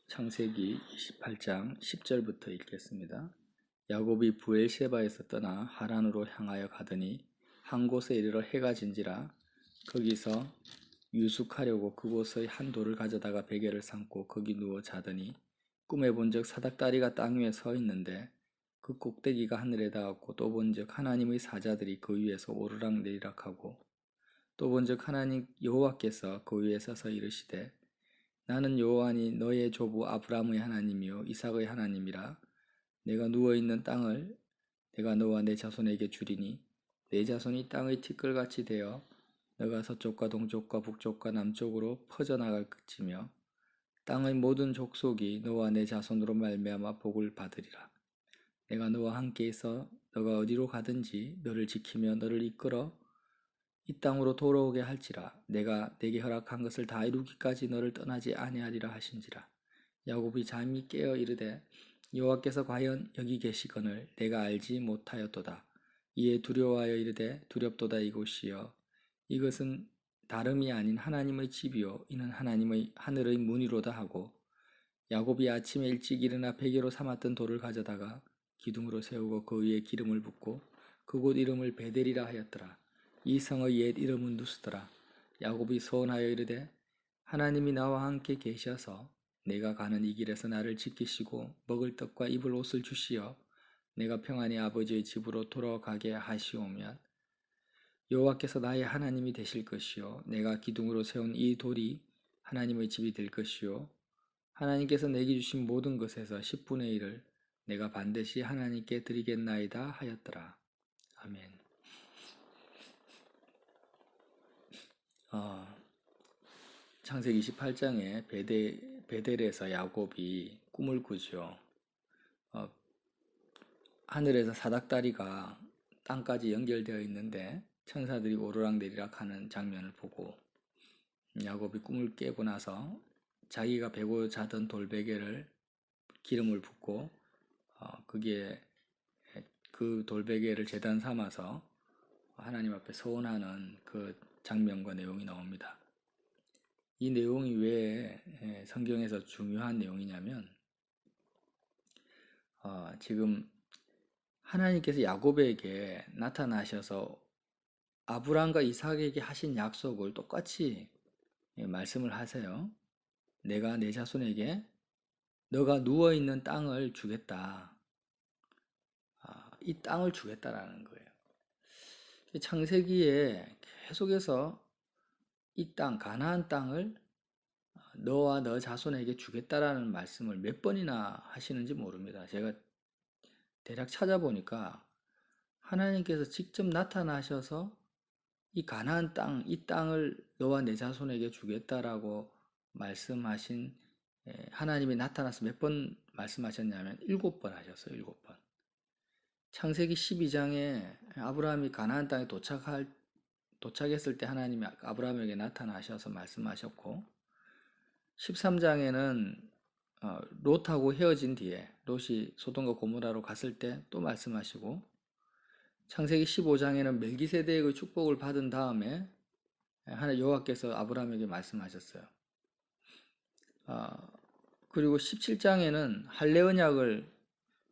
창세기 28장 10절부터 읽겠습니다. 야곱이 브엘셰바에서 떠나 하란으로 향하여 가더니 한 곳에 이르러 해가 진지라. 거기서 유숙하려고 그곳의 한 돌을 가져다가 베개를 삼고 거기 누워 자더니 꿈에 본즉 사닥다리가 땅 위에 서 있는데 그 꼭대기가 하늘에 닿았고 또 본즉 하나님의 사자들이 그 위에서 오르락내리락하고 또 본즉 하나님 여호와께서 그 위에 서서 이르시되 나는 여호와니 너의 조부 아브라함의 하나님이요 이삭의 하나님이라. 내가 누워있는 땅을 내가 너와 내 자손에게 주리니 내 자손이 땅의 티끌같이 되어 너가 서쪽과 동쪽과 북쪽과 남쪽으로 퍼져나갈 것이며 땅의 모든 족속이 너와 내 자손으로 말미암아 복을 받으리라. 내가 너와 함께 있어 너가 어디로 가든지 너를 지키며 너를 이끌어 이 땅으로 돌아오게 할지라. 내가 내게 허락한 것을 다 이루기까지 너를 떠나지 아니하리라 하신지라. 야곱이 잠이 깨어 이르되 여호와께서 과연 여기 계시거늘 내가 알지 못하였도다. 이에 두려워하여 이르되 두렵도다. 이곳이여 이것은 다름이 아닌 하나님의 집이요 이는 하나님의 하늘의 문이로다 하고, 야곱이 아침에 일찍 일어나 베개로 삼았던 돌을 가져다가 기둥으로 세우고 그 위에 기름을 붓고 그곳 이름을 베델이라 하였더라. 이 성의 옛 이름은 누스더라. 야곱이 소원하여 이르되 하나님이 나와 함께 계셔서 내가 가는 이 길에서 나를 지키시고 먹을 떡과 입을 옷을 주시어 내가 평안히 아버지의 집으로 돌아가게 하시오면 여호와께서 나의 하나님이 되실 것이요 내가 기둥으로 세운 이 돌이 하나님의 집이 될 것이요 하나님께서 내게 주신 모든 것에서 10분의 1을 내가 반드시 하나님께 드리겠나이다 하였더라. 아멘. 창세기 28장에 베델에서 야곱이 꿈을 꾸죠. 하늘에서 사닥다리가 땅까지 연결되어 있는데 천사들이 오르락내리락 하는 장면을 보고 야곱이 꿈을 깨고 나서 자기가 베고 자던 돌베개를 기름을 붓고 거기에 그 돌베개를 제단 삼아서 하나님 앞에 서원하는 그 장면과 내용이 나옵니다. 이 내용이 왜 성경에서 중요한 내용이냐면 지금 하나님께서 야곱에게 나타나셔서 아브라함과 이삭에게 하신 약속을 똑같이 말씀을 하세요. 내가 내 자손에게 너가 누워있는 땅을 주겠다. 이 땅을 주겠다라는 거예요. 창세기에 계속해서 이 땅, 가나안 땅을 너와 너 자손에게 주겠다라는 말씀을 몇 번이나 하시는지 모릅니다. 제가 대략 찾아보니까 하나님께서 직접 나타나셔서 이 가나안 땅, 이 땅을 너와 내 자손에게 주겠다라고 말씀하신 하나님이 나타나서 몇 번 말씀하셨냐면 7번 하셨어요. 7번. 창세기 12장에 아브라함이 가나안 땅에 도착했을 때 하나님이 아브라함에게 나타나셔서 말씀하셨고, 13장에는 롯하고 헤어진 뒤에 롯이 소돔과 고모라로 갔을 때 또 말씀하시고, 창세기 15장에는 멜기세덱의 축복을 받은 다음에 하나님 여호와께서 아브라함에게 말씀하셨어요. 그리고 17장에는 할례 언약을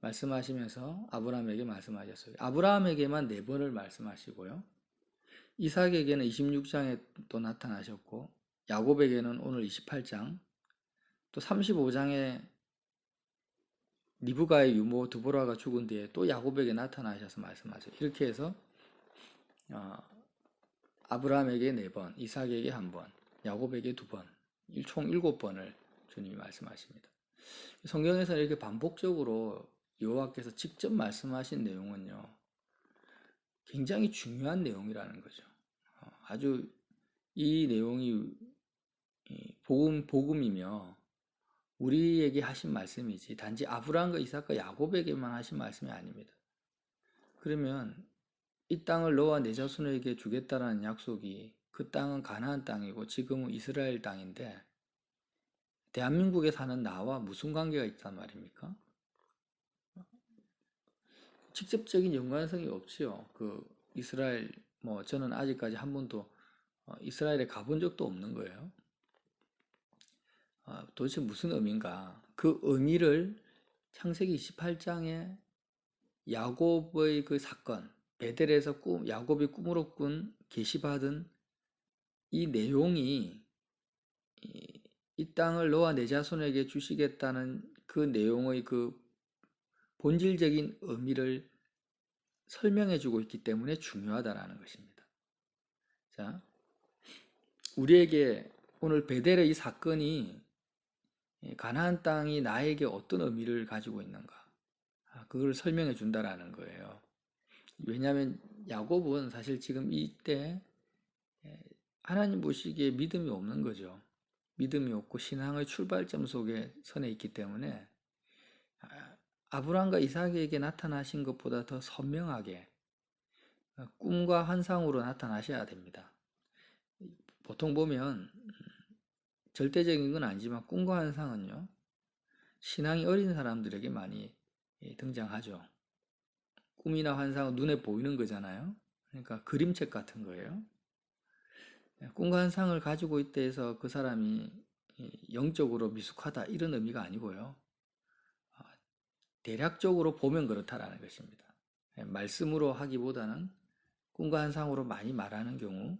말씀하시면서 아브라함에게 말씀하셨어요. 아브라함에게만 4번을 말씀하시고요. 이삭에게는 26장에 또 나타나셨고, 야곱에게는 오늘 28장, 또 35장에 리브가의 유모 드보라가 죽은 뒤에 또 야곱에게 나타나셔서 말씀하세요. 이렇게 해서 아브라함에게 4번, 이삭에게 1번, 야곱에게 2번, 총 7번을 주님이 말씀하십니다. 성경에서 이렇게 반복적으로 여호와께서 직접 말씀하신 내용은요, 굉장히 중요한 내용이라는 거죠. 아주 이 내용이 복음이며 우리에게 하신 말씀이지 단지 아브라함과 이삭과 야곱에게만 하신 말씀이 아닙니다. 그러면 이 땅을 너와 내 자손에게 주겠다라는 약속이, 그 땅은 가나안 땅이고 지금은 이스라엘 땅인데 대한민국에 사는 나와 무슨 관계가 있단 말입니까? 직접적인 연관성이 없지요. 그 이스라엘, 저는 아직까지 한 번도 이스라엘에 가본 적도 없는 거예요. 도대체 무슨 의미인가? 그 의미를 창세기 28장에 야곱의 그 사건, 베델에서 야곱이 꿈으로 꾼 계시받은 이 내용이 이 땅을 너와 내 자손에게 주시겠다는 그 내용의 그 본질적인 의미를 설명해 주고 있기 때문에 중요하다라는 것입니다. 자, 우리에게 오늘 베델의 이 사건이 가나안 땅이 나에게 어떤 의미를 가지고 있는가, 그걸 설명해 준다라는 거예요. 왜냐하면 야곱은 사실 지금 이때 하나님 보시기에 믿음이 없는 거죠. 믿음이 없고 신앙의 출발점 속에 선에 있기 때문에 아브라함과 이삭에게 나타나신 것보다 더 선명하게 꿈과 환상으로 나타나셔야 됩니다. 보통 보면 절대적인 건 아니지만 꿈과 환상은요, 신앙이 어린 사람들에게 많이 등장하죠. 꿈이나 환상은 눈에 보이는 거잖아요. 그러니까 그림책 같은 거예요. 꿈과 환상을 가지고 있다 해서 그 사람이 영적으로 미숙하다 이런 의미가 아니고요. 대략적으로 보면 그렇다라는 것입니다. 말씀으로 하기보다는 꿈과 환상으로 많이 말하는 경우,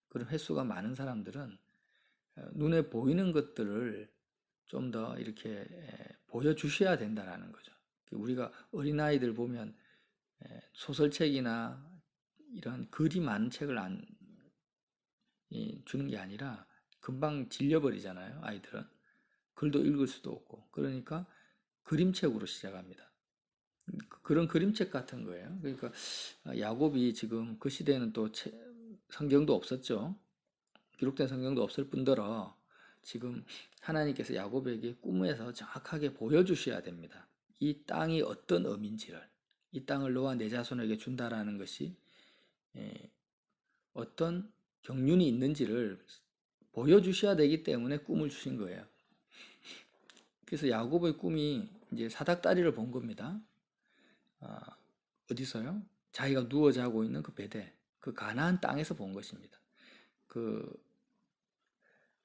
그런 횟수가 많은 사람들은 눈에 보이는 것들을 좀 더 이렇게 보여주셔야 된다라는 거죠. 우리가 어린아이들 보면 소설책이나 이런 글이 많은 책을 안 주는 게 아니라 금방 질려버리잖아요, 아이들은. 글도 읽을 수도 없고. 그러니까 그림책으로 시작합니다. 그런 그림책 같은 거예요. 그러니까 야곱이 지금 그 시대에는 또 성경도 없었죠. 기록된 성경도 없을 뿐더러 지금 하나님께서 야곱에게 꿈에서 정확하게 보여주셔야 됩니다. 이 땅이 어떤 의미인지를, 이 땅을 너와 내 자손에게 준다라는 것이 어떤 경륜이 있는지를 보여주셔야 되기 때문에 꿈을 주신 거예요. 그래서 야곱의 꿈이 이제 사닥다리를 본 겁니다. 어디서요? 자기가 누워 자고 있는 그 베델, 그 가나안 땅에서 본 것입니다. 그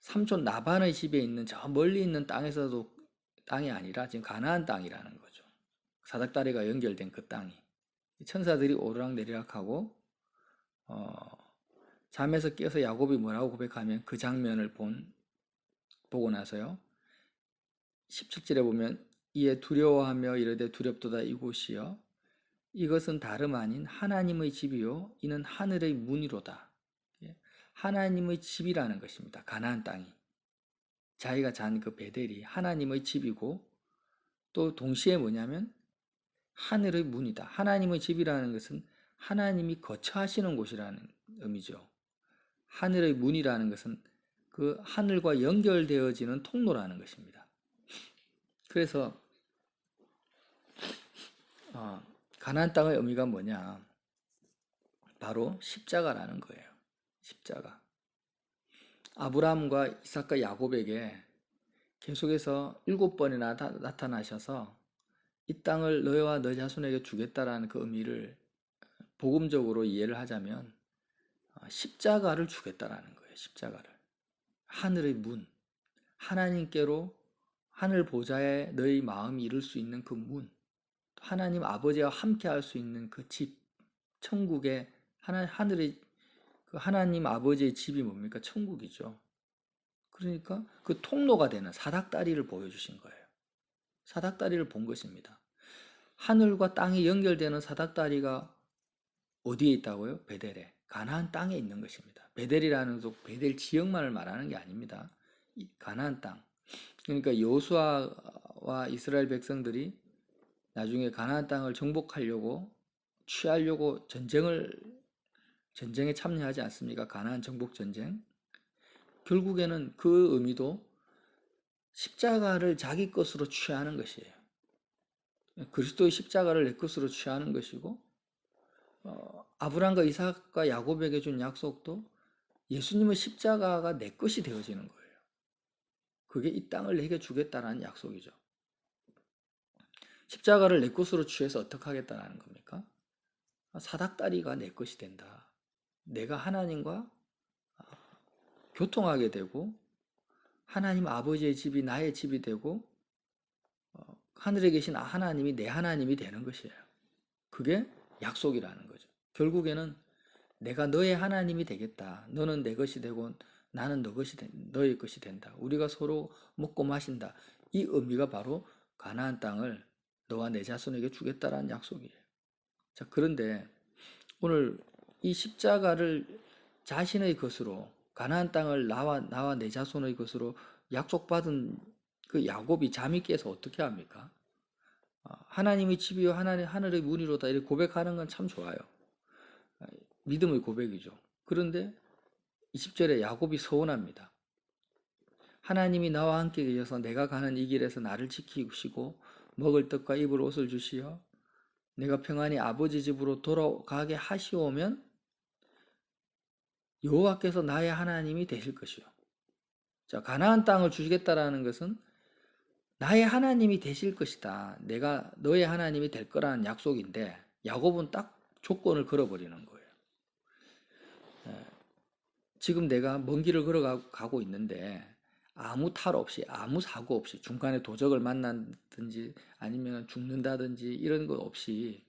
삼촌 라반의 집에 있는 저 멀리 있는 땅에서도 땅이 아니라 지금 가나안 땅이라는 거죠. 사닥다리가 연결된 그 땅이. 천사들이 오르락내리락하고 잠에서 깨어서 야곱이 뭐라고 고백하면 그 장면을 보고 나서요. 17절에 보면 이에 두려워하며 이르되 두렵도다 이곳이여 이것은 다름 아닌 하나님의 집이요 이는 하늘의 문이로다. 하나님의 집이라는 것입니다. 가나안 땅이. 자기가 잔 그 베델이 하나님의 집이고 또 동시에 뭐냐면 하늘의 문이다. 하나님의 집이라는 것은 하나님이 거처하시는 곳이라는 의미죠. 하늘의 문이라는 것은 그 하늘과 연결되어지는 통로라는 것입니다. 그래서 가나안 땅의 의미가 뭐냐? 바로 십자가라는 거예요. 십자가. 아브라함과 이삭과 야곱에게 계속해서 7번이나 나타나셔서 이 땅을 너와 너 자손에게 주겠다라는 그 의미를 복음적으로 이해를 하자면 십자가를 주겠다라는 거예요. 십자가를. 하늘의 문. 하나님께로 하늘 보좌에 너희 마음이 이룰 수 있는 그 문. 하나님 아버지와 함께 할 수 있는 그 집. 천국의 하늘의 그 하나님 아버지의 집이 뭡니까? 천국이죠. 그러니까 그 통로가 되는 사닥다리를 보여주신 거예요. 사닥다리를 본 것입니다. 하늘과 땅이 연결되는 사닥다리가 어디에 있다고요? 베델에. 가나안 땅에 있는 것입니다. 베델이라는 것, 베델 지역만을 말하는 게 아닙니다. 가나안 땅. 그러니까 여호수아와 이스라엘 백성들이 나중에 가나안 땅을 정복하려고 취하려고 전쟁에 참여하지 않습니까? 가나안 정복 전쟁. 결국에는 그 의미도 십자가를 자기 것으로 취하는 것이에요. 그리스도의 십자가를 내 것으로 취하는 것이고 아브라함과 이삭과 야곱에게 준 약속도 예수님의 십자가가 내 것이 되어지는 거예요. 그게 이 땅을 내게 주겠다라는 약속이죠. 십자가를 내 것으로 취해서 어떻게 하겠다는 겁니까? 사닥다리가 내 것이 된다. 내가 하나님과 교통하게 되고 하나님 아버지의 집이 나의 집이 되고 하늘에 계신 하나님이 내 하나님이 되는 것이에요. 그게 약속이라는 거죠. 결국에는 내가 너의 하나님이 되겠다. 너는 내 것이 되고 나는 너의 것이 된다. 우리가 서로 먹고 마신다. 이 의미가 바로 가나안 땅을 너와 내 자손에게 주겠다라는 약속이에요. 자, 그런데 오늘 이 십자가를 자신의 것으로 가나안 땅을 나와 내 자손의 것으로 약속받은 그 야곱이 잠이 깨서 어떻게 합니까? 하나님의 집이요 하늘의 문이로다 이렇게 고백하는 건 참 좋아요. 믿음의 고백이죠. 그런데 20절에 야곱이 서원합니다. 하나님이 나와 함께 계셔서 내가 가는 이 길에서 나를 지키시고 먹을 떡과 입을 옷을 주시어 내가 평안히 아버지 집으로 돌아가게 하시오면 여호와께서 나의 하나님이 되실 것이요. 자, 가나안 땅을 주시겠다라는 것은 나의 하나님이 되실 것이다. 내가 너의 하나님이 될 거라는 약속인데 야곱은 딱 조건을 걸어버리는 거예요. 지금 내가 먼 길을 걸어가고 있는데 아무 탈 없이 아무 사고 없이 중간에 도적을 만난다든지 아니면 죽는다든지 이런 것 없이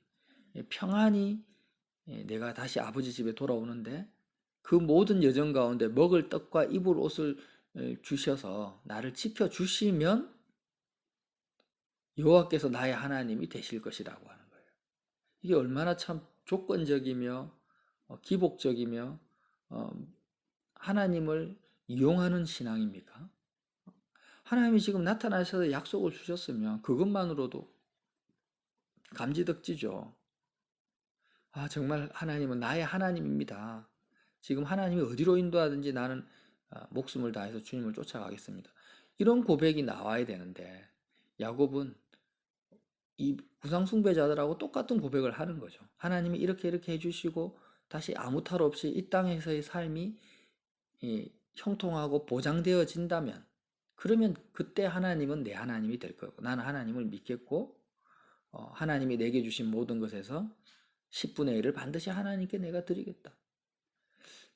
평안히 내가 다시 아버지 집에 돌아오는데 그 모든 여정 가운데 먹을 떡과 입을 옷을 주셔서 나를 지켜주시면 여호와께서 나의 하나님이 되실 것이라고 하는 거예요. 이게 얼마나 참 조건적이며 기복적이며 하나님을 이용하는 신앙입니까? 하나님이 지금 나타나셔서 약속을 주셨으면 그것만으로도 감지덕지죠. 정말 하나님은 나의 하나님입니다. 지금 하나님이 어디로 인도하든지 나는 목숨을 다해서 주님을 쫓아가겠습니다. 이런 고백이 나와야 되는데 야곱은 이 우상숭배자들하고 똑같은 고백을 하는 거죠. 하나님이 이렇게 해주시고 다시 아무 탈 없이 이 땅에서의 삶이 형통하고 보장되어진다면 그러면 그때 하나님은 내 하나님이 될 거고 나는 하나님을 믿겠고 하나님이 내게 주신 모든 것에서 10분의 1을 반드시 하나님께 내가 드리겠다.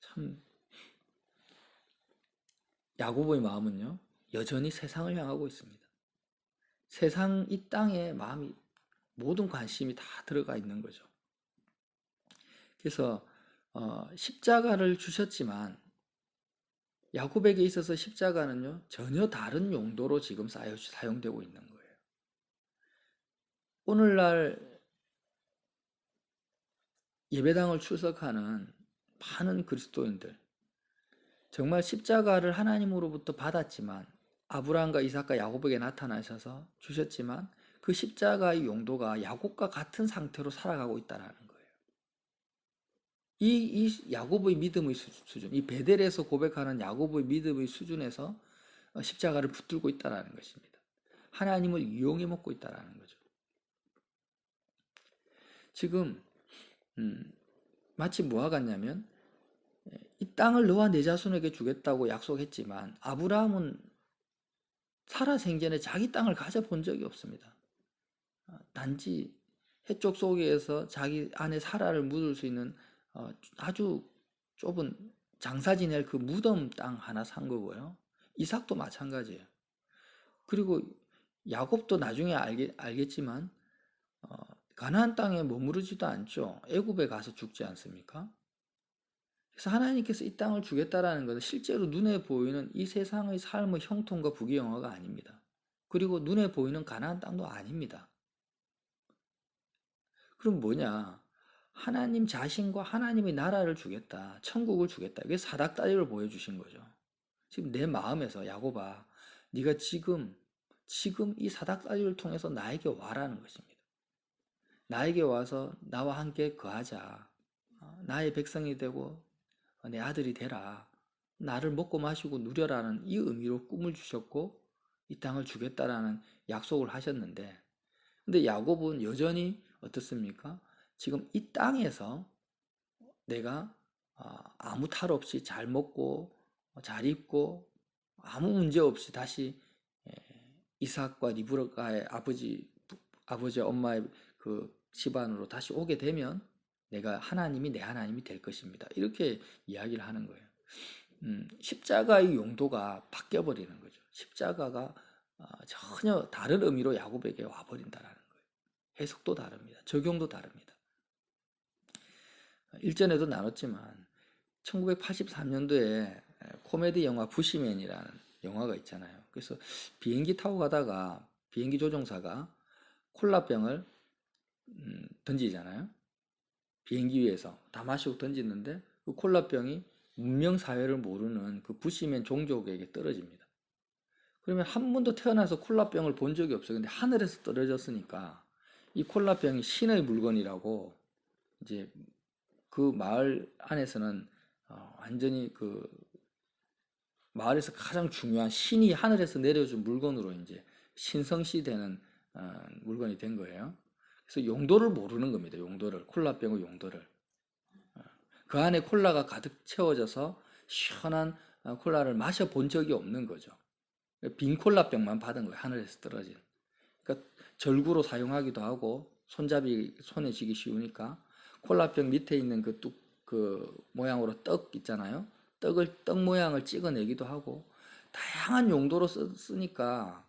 참 야곱의 마음은요 여전히 세상을 향하고 있습니다. 세상 이 땅에 마음이 모든 관심이 다 들어가 있는 거죠. 그래서 십자가를 주셨지만 야곱에게 있어서 십자가는요 전혀 다른 용도로 지금 사용되고 있는 거예요. 오늘날 예배당을 출석하는 많은 그리스도인들 정말 십자가를 하나님으로부터 받았지만 아브라함과 이삭과 야곱에게 나타나셔서 주셨지만 그 십자가의 용도가 야곱과 같은 상태로 살아가고 있다는 거예요. 이 야곱의 믿음의 수준, 이 베델에서 고백하는 야곱의 믿음의 수준에서 십자가를 붙들고 있다는 것입니다. 하나님을 이용해 먹고 있다는 거죠. 지금 마치 뭐와 같냐면 이 땅을 너와 내 자손에게 주겠다고 약속했지만 아브라함은 살아생전에 자기 땅을 가져본 적이 없습니다. 단지 해쪽 속에서 자기 안에 사라를 묻을 수 있는 아주 좁은 장사 지낼 그 무덤 땅 하나 산 거고요. 이삭도 마찬가지예요. 그리고 야곱도 나중에 알겠지만 가나안 땅에 머무르지도 않죠. 애굽에 가서 죽지 않습니까? 그래서 하나님께서 이 땅을 주겠다라는 것은 실제로 눈에 보이는 이 세상의 삶의 형통과 부귀영화가 아닙니다. 그리고 눈에 보이는 가나안 땅도 아닙니다. 그럼 뭐냐? 하나님 자신과 하나님의 나라를 주겠다. 천국을 주겠다. 이게 사닥다리를 보여주신 거죠. 지금 내 마음에서 야곱아, 네가 지금 이 사닥다리를 통해서 나에게 와라는 것입니다. 나에게 와서 나와 함께 거하자. 나의 백성이 되고 내 아들이 되라. 나를 먹고 마시고 누려라는 이 의미로 꿈을 주셨고 이 땅을 주겠다라는 약속을 하셨는데 근데 야곱은 여전히 어떻습니까? 지금 이 땅에서 내가 아무 탈 없이 잘 먹고 잘 입고 아무 문제 없이 다시 이삭과 리브가의 아버지 엄마의 그 집안으로 다시 오게 되면 내가 하나님이 내 하나님이 될 것입니다. 이렇게 이야기를 하는 거예요. 십자가의 용도가 바뀌어 버리는 거죠. 십자가가 전혀 다른 의미로 야곱에게 와버린다라는 거예요. 해석도 다릅니다. 적용도 다릅니다. 일전에도 나눴지만 1983년도에 코미디 영화 부시맨이라는 영화가 있잖아요. 그래서 비행기 타고 가다가 비행기 조종사가 콜라병을 던지잖아요. 비행기 위에서 다 마시고 던지는데 그 콜라병이 문명사회를 모르는 그 부시맨 종족에게 떨어집니다. 그러면 한 번도 태어나서 콜라병을 본 적이 없어요. 근데 하늘에서 떨어졌으니까 이 콜라병이 신의 물건이라고 이제 그 마을 안에서는 완전히 그 마을에서 가장 중요한 신이 하늘에서 내려준 물건으로 이제 신성시 되는 물건이 된 거예요. 그래서 용도를 모르는 겁니다. 용도를, 콜라병의 용도를. 그 안에 콜라가 가득 채워져서 시원한 콜라를 마셔본 적이 없는 거죠. 빈 콜라병만 받은 거예요. 하늘에서 떨어진. 그러니까 절구로 사용하기도 하고 손잡이 손에 쥐기 쉬우니까 콜라병 밑에 있는 그 모양으로 떡 있잖아요. 떡 모양을 찍어내기도 하고 다양한 용도로 쓰니까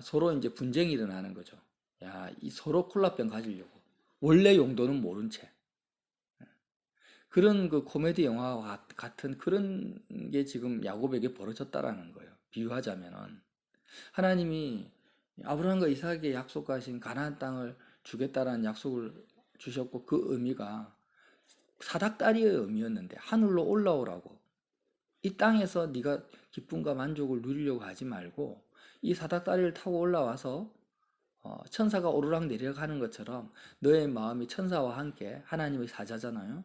서로 이제 분쟁이 일어나는 거죠. 야, 이 서로 콜라병 가지려고. 원래 용도는 모른 채. 그런 그 코미디 영화와 같은 그런 게 지금 야곱에게 벌어졌다라는 거예요. 비유하자면은 하나님이 아브라함과 이삭에게 약속하신 가나안 땅을 주겠다라는 약속을 주셨고 그 의미가 사닥다리의 의미였는데 하늘로 올라오라고 이 땅에서 네가 기쁨과 만족을 누리려고 하지 말고 이 사닥다리를 타고 올라와서 천사가 오르락 내리락 하는 것처럼 너의 마음이 천사와 함께 하나님의 사자잖아요.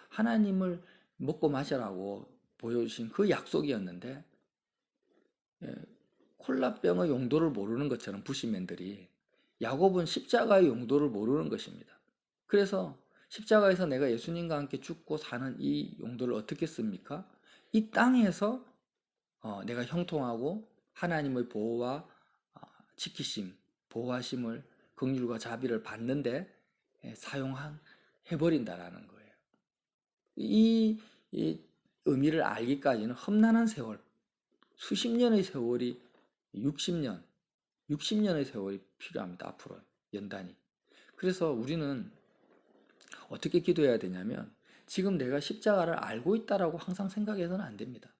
하나님을 먹고 마시라고 보여주신 그 약속이었는데 콜라병의 용도를 모르는 것처럼 부시맨들이 야곱은 십자가의 용도를 모르는 것입니다. 그래서 십자가에서 내가 예수님과 함께 죽고 사는 이 용도를 어떻게 씁니까? 이 땅에서 내가 형통하고 하나님의 보호와 지키심, 보호하심을 긍휼과 자비를 받는데 사용해버린다라는 거예요. 이 의미를 알기까지는 험난한 세월, 수십 년의 세월이 60년의 세월이 필요합니다. 앞으로 연단이. 그래서 우리는 어떻게 기도해야 되냐면 지금 내가 십자가를 알고 있다라고 항상 생각해서는 안 됩니다.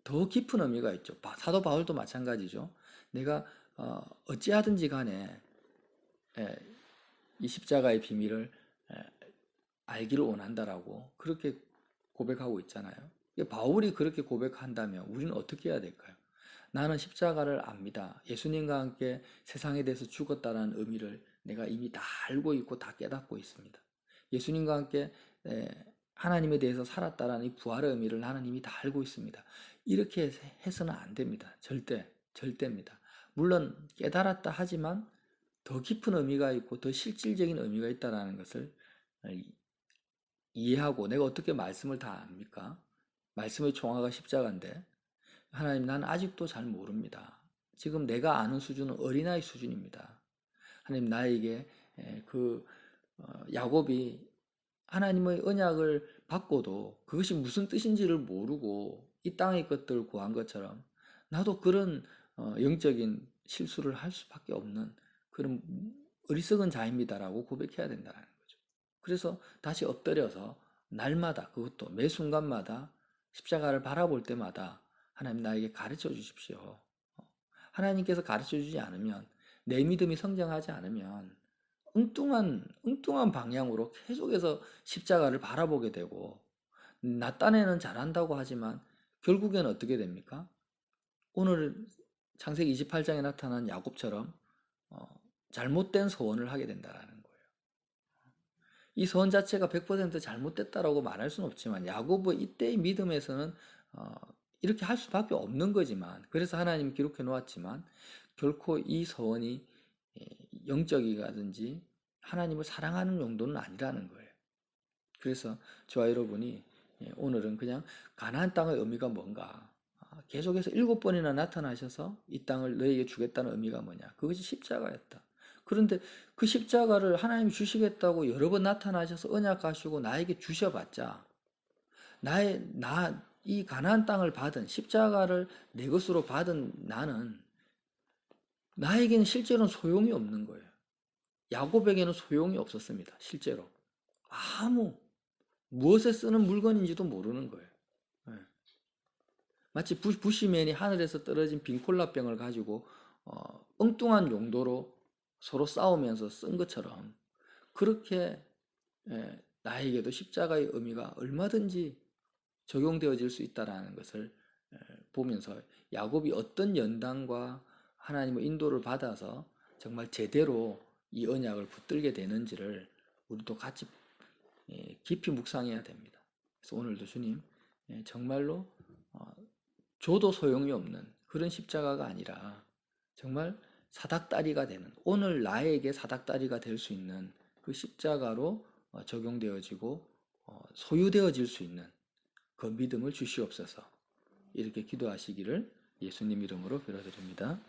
더 깊은 의미가 있죠. 사도 바울도 마찬가지죠. 내가 어찌하든지 간에 이 십자가의 비밀을 알기를 원한다라고 그렇게 고백하고 있잖아요. 바울이 그렇게 고백한다면 우리는 어떻게 해야 될까요? 나는 십자가를 압니다. 예수님과 함께 세상에 대해서 죽었다는 의미를 내가 이미 다 알고 있고 다 깨닫고 있습니다. 예수님과 함께 하나님에 대해서 살았다는 이 부활의 의미를 나는 이미 다 알고 있습니다. 이렇게 해서는 안 됩니다. 절대입니다. 물론 깨달았다 하지만 더 깊은 의미가 있고 더 실질적인 의미가 있다는 것을 이해하고 내가 어떻게 말씀을 다 압니까? 말씀의 총화가 십자가인데 하나님 나는 아직도 잘 모릅니다. 지금 내가 아는 수준은 어린아이 수준입니다. 하나님 나에게 야곱이 하나님의 언약을 받고도 그것이 무슨 뜻인지를 모르고 이 땅의 것들을 구한 것처럼 나도 그런 영적인 실수를 할 수밖에 없는 그런 어리석은 자입니다라고 고백해야 된다는 거죠. 그래서 다시 엎드려서 날마다 그것도 매 순간마다 십자가를 바라볼 때마다 하나님 나에게 가르쳐 주십시오. 하나님께서 가르쳐 주지 않으면 내 믿음이 성장하지 않으면 엉뚱한 방향으로 계속해서 십자가를 바라보게 되고 나 딴에는 잘한다고 하지만 결국엔 어떻게 됩니까? 오늘 창세기 28장에 나타난 야곱처럼 잘못된 소원을 하게 된다는 거예요. 이 소원 자체가 100% 잘못됐다라고 말할 수는 없지만 야곱의 이때의 믿음에서는 이렇게 할 수밖에 없는 거지만 그래서 하나님이 기록해 놓았지만 결코 이 소원이 영적이라든지 하나님을 사랑하는 용도는 아니라는 거예요. 그래서 저와 여러분이 오늘은 그냥 가나안 땅의 의미가 뭔가 계속해서 7번이나 나타나셔서 이 땅을 너에게 주겠다는 의미가 뭐냐 그것이 십자가였다. 그런데 그 십자가를 하나님이 주시겠다고 여러 번 나타나셔서 언약하시고 나에게 주셔봤자 이 가나안 땅을 받은 십자가를 내 것으로 받은 나에게는 실제로는 소용이 없는 거예요. 야곱에게는 소용이 없었습니다. 실제로 무엇에 쓰는 물건인지도 모르는 거예요. 예. 마치 부시맨이 하늘에서 떨어진 빈콜라병을 가지고 엉뚱한 용도로 서로 싸우면서 쓴 것처럼 그렇게 나에게도 십자가의 의미가 얼마든지 적용되어질 수 있다라는 것을 보면서 야곱이 어떤 연단과 하나님의 인도를 받아서 정말 제대로 이 언약을 붙들게 되는지를 우리도 같이 깊이 묵상해야 됩니다. 그래서 오늘도 주님 정말로 줘도 소용이 없는 그런 십자가가 아니라 정말 사닥다리가 되는, 오늘 나에게 사닥다리가 될 수 있는 그 십자가로 적용되어지고 소유되어질 수 있는 그 믿음을 주시옵소서. 이렇게 기도하시기를 예수님 이름으로 빌어드립니다.